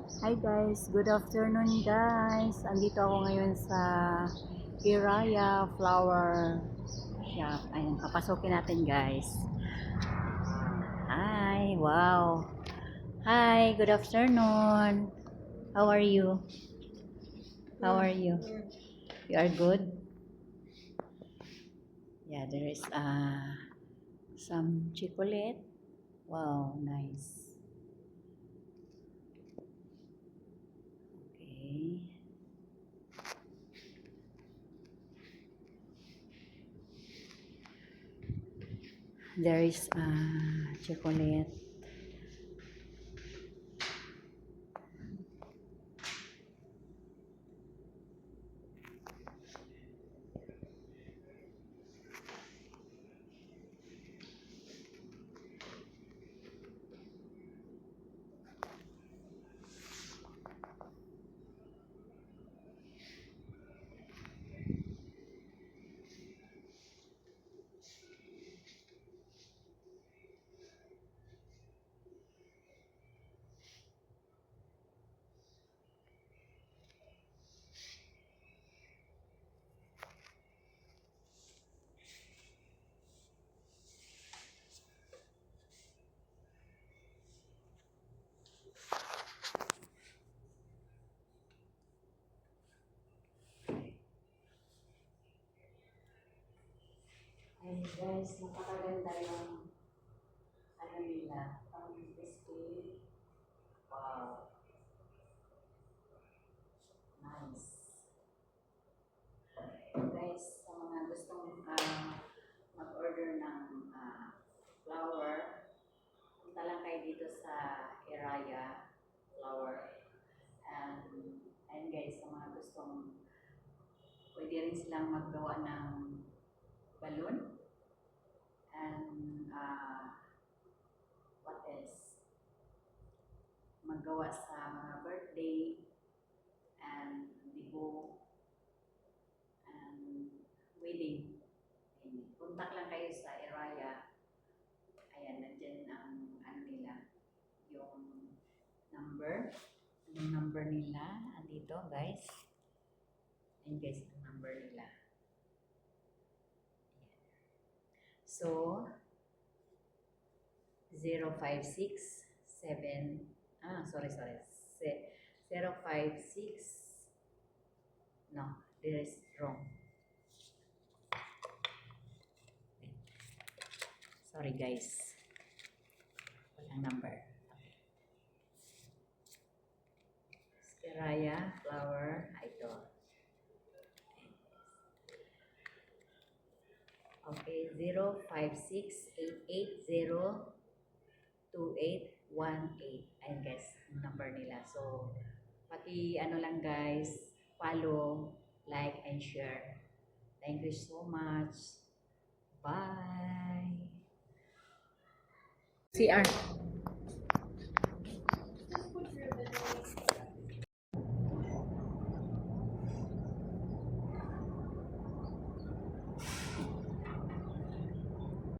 Hi guys, good afternoon guys. Andito ako ngayon sa Iraya Flower Shop. Ayun, papasokin natin guys. Hi, wow. Hi, good afternoon. How are you? How are you? You are good? Yeah, there is some chocolate. Wow, nice. Okay. There is chocolate. Ay guys, napakaganda yung ano nila, pang display. Wow, nice. Guys, sa mga gustong mag-order ng flower, punta lang kayo dito sa Iraya Flower. And, and guys, sa mga gustong, pwede rin silang maggawa ng balloon. And what else? Maggawa sa mga birthday and libo and wedding. Ayan. Contact lang kayo sa Iraya. Ayan, nandyan ang ano nila, yung number. Yung number nila, andito guys. Ayan guys, ang number nila. Ayan. So, 0567, sorry. 056, no, there is wrong. Sorry guys. Walang number. Iraya Flower, ito. Okay, 05688028818. Ayun guys, yung number nila. So, pati ano lang guys, follow, like, and share. Thank you so much. Bye! CR.